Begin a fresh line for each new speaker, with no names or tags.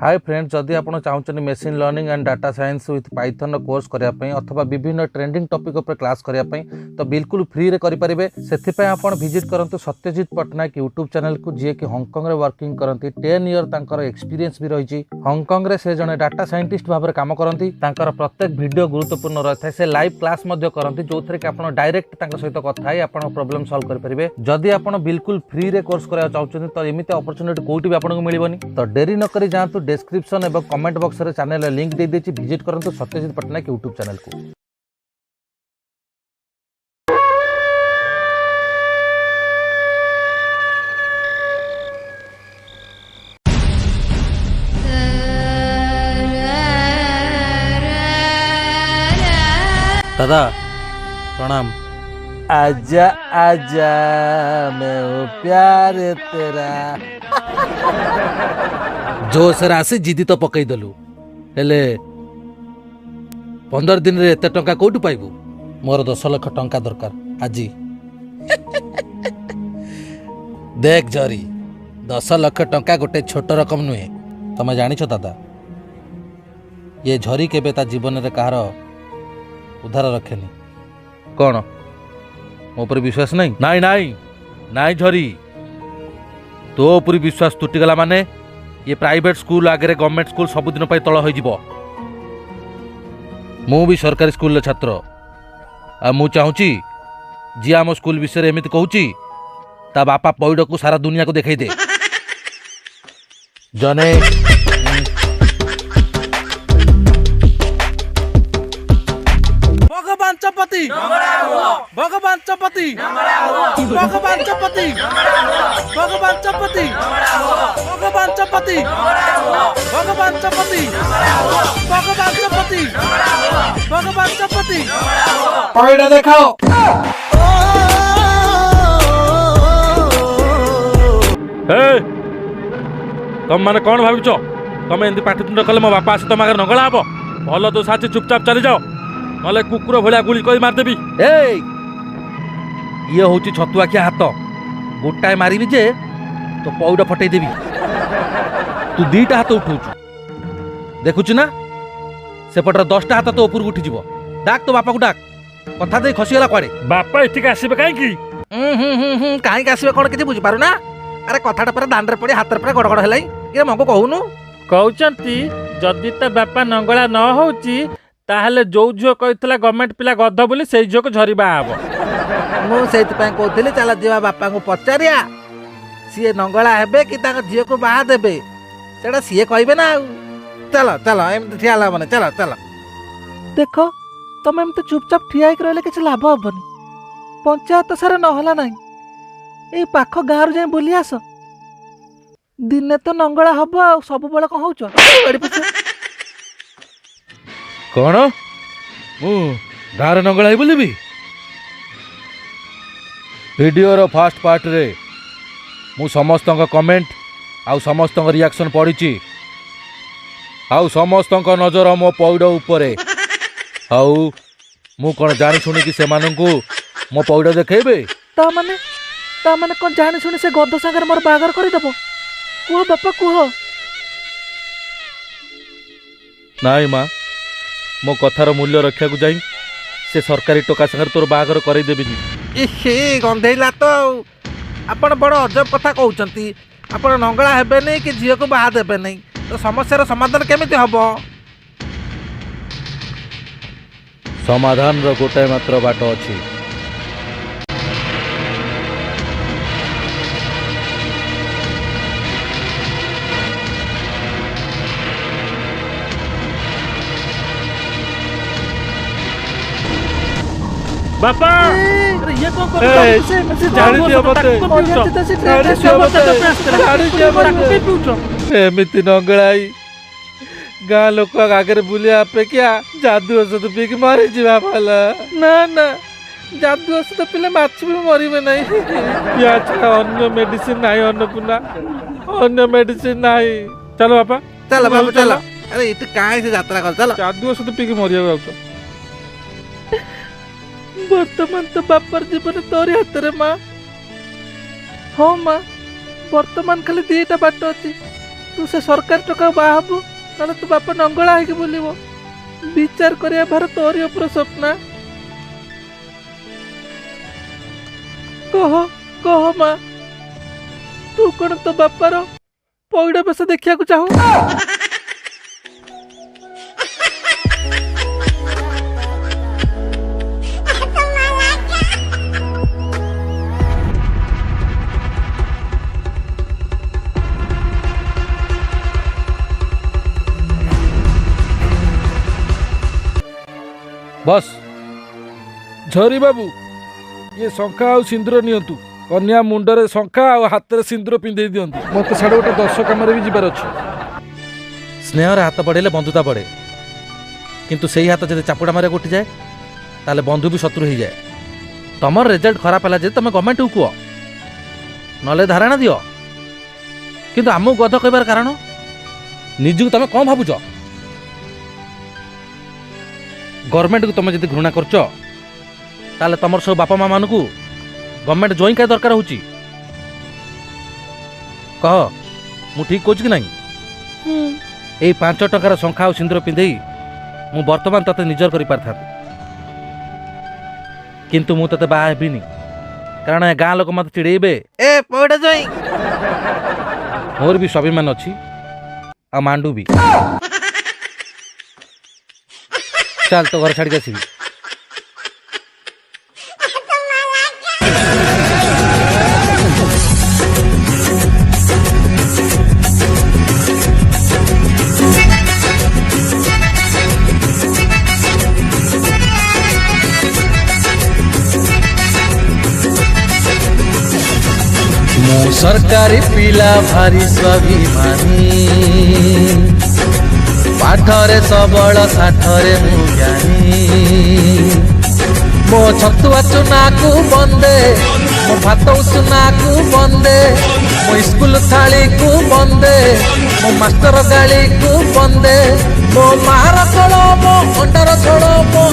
Hi friends, जदि आप चाहते machine learning and data science with Python course करने अथवा विभिन्न ट्रेंडिंग टॉपिक पर क्लास करने तो बिल्कुल फ्री रे करेंगे। से आप विजिट करूँ सत्यजित पट्टनायक यूट्यूब चैनल को, जी कि हांगकांग रे वर्किंग करती 10 ईयर तांकर एक्सपीरियंस भी रही। हांगकांग रे से जने डाटा साइंटिस्ट भाव में काम करती। प्रत्येक वीडियो गुरुत्वपूर्ण रही है। से लाइव क्लास करती जो थे कि आप डायरेक्ट सहित कथा है आप प्रॉब्लम सॉल्व करेंगे। जदि आप बिल्कुल फ्री रे कोर्स करने चाहते तो एमती अपॉर्चुनिटी कोई भी आपको मिलबनी। तो डेरी न करी जातु डिस्क्रिप्शन एवं कमेंट बॉक्स रे चैनल लिंक दे देछि, विजिट करंतु सत्यजित पट्टनायक यूट्यूब चैनल को। दादा प्रणाम। आजा आजा मैं हूँ प्यार तेरा। जोश आसी जिदी तो पकई देलु हेले 15 दिन रे एते टंका कोठु पाइबु? मोर 10 लाख टंका दरकार आजी। देख जरी 10 लाख टंका गोटे छोट रकम नुहे। तमे जानी छो दादा, ये झरी केबे ता जीवन रे कहार उधार रखेनी। कौन मो पर विश्वास नहीं? नाई नाई नाई झरी, तो ऊपर विश्वास तुटिगला माने ये प्राइवेट स्कूल आगे गवर्नमेंट स्कूल सबुदिन तल हो। मु भी सरकारी स्कूल छात्र आ मु चाहूची जी आम स्कूल विषय एमती कहूची ता बापा पैड को सारा दुनिया को देखाई दे। जने भगवान चपति भगवान चपति भगवान चपति भगवान चपति भगवान चपति भगवान चपति भगवान चपति भगवान चपति पैडा देखाओ। तुम माने कौन भाविच? तुम एमती पाठितुंड कले मो बापा आसे तुम आगे नगला हम? भल तो साथी चुपचाप चली जाओ, नले कुकुर भलिया गुली कर मारदेवी। ये हूँ छतुआखिया हाथ, गोटाए मारिबी जे तो पौड फटई देवी। तू 2टा हाथ उठाऊचु देखुचु ना, सेपटर 10टा हाथ तो ऊपर उठी जीव। डाक तो बापा को डाक, कथा दे खसीगला कुआडे। बापा एठिक आसीबे काईकी? काईक आसीबे कोन किछि बुझी पारु ना? अरे कथाटा पर दांडरे पड़ी हाथ पर गड़गड़ हेलाई ये मको कहूनु।
कहउचंती जदि ता बापा नंगला न होउची ताहले जो झियो कहला गवर्नमेंट पिला गध बोली से झियो को झरी बा हबो।
मु सेति पय कहथले चला जीवा बापा को पचारिया सीए नंगला हेबे कि ताक झियो को बाहा देबे सेटा सीए कहबे ना। चलो चलो एमती ठियाला माने चलो चलो। देखो तुम एमती चुपचाप ठिया ही रहले किछ लाभ हबनी। पंचायत सारा नहला नाही, ए पाख गाँव जाए बुली आस। दिने तो नंगला हब आ सब बेला कौन होउछ? कौन मु गाँव नंगला ही बुलबी? वीडियो रो फास्ट पार्ट रे मु समस्त कमेंट आउ समस्त रिएक्शन पढ़ी आउ समस्त नजर मो पौड उपरे। आउ मु कौन जानी शुणी कि से मो पौड देखेबे? ता माने कौन जानी शुणी से गद सागर मोर बागर करदेव? कुह बापा कुह। नाई माँ, मो कथार मूल्य रक्षा को जाई से सरकारी टोका सागर तोर बागर करदेविनी। इहे गंधेला तो आपण बड़ अजब कथा कहउचंती। आपण नंगला हेबे नहीं कि झियो को बाहा देबे नहीं, तो समस्यार समाधान केमिति हबो? समाधान रो गोटाए मात्र बाट अछि।
बापा अरे ये कौन कर रहा है? मैं जानी दिया बते
एमिति नंगलाई गाँ लोक आगे बुलिया अपेक्षा जादू औषध पी के मारी जीवा भला। ना ना जादू औषध पीले माछ भी मरबे नहीं। या छा अन्य मेडिसिन नाही अन्नपूर्णा, अन्य मेडिसिन नाही। चलो बापा चलो बाबू चलो। अरे इते काहे से यात्रा कर चलो। जादू औषध पी के मरिया बाबू। वर्तमान तो बापर जीवन तोरी हाथ रे माँ। हाँ माँ, वर्तमान खाली 2टा बाट अच्छी,
तू से सरकार टका बाहबू ना तू बापा नंगला है बोलिबो विचार करिया भार तोरी ऊपर स्वप्न कह कह माँ तू कौन तो बापार पौड़ा बेस देखा चाहू
बस
झरी बाबू ये शंखा आ सिंदूर नियंतु कन्या मुंडरे शंखा आ हाथ में सिंदूर पिंधे दिंतु मत साढ़े गोटे दर्श कम भी जीवार अच्छे
स्नेह हाथ बढ़ेले बंधुता बढ़े किंतु से ही हाथ जब चापुड़ा मारे उठी जाए ताले बंधु भी शत्रु हो जाए तुम रिजल्ट खराब है तुम गवर्नमेंट को कह ना धारणा दियो किंतु आमको गध कहबार कारण निजक तुम कौन भावुच गवर्नमेंट को तुम जब घृणा करछ ताले तुम सब बापा माँ मानू गवर्नमेंट जॉइन क्या दरकार होची कह मु ठीक कहूँ कि नहीं यही 5 टंकार शंखा और सिंदूर पिंधे मु वर्तमान तते निजर कर पारथा किंतु मु तते बाहा हेबिनी कारण गाँ लोक मत चिड़ेबे ए पौड़ा जाई मोर भी स्वाभिमान अच्छी आ मांडू भी चल तो घर छाड़ के आसबी मो सरकारी पिला भारी स्वाभिमानी पाठरे सबल साठरे मु ज्ञानी मो छतुआ चुना को बंदे मो भात उसना को बंदे मो स्कूल थाली को बंदे मो मास्टर गाड़ी को बंदे मो मार कल मो अंडर झोल मो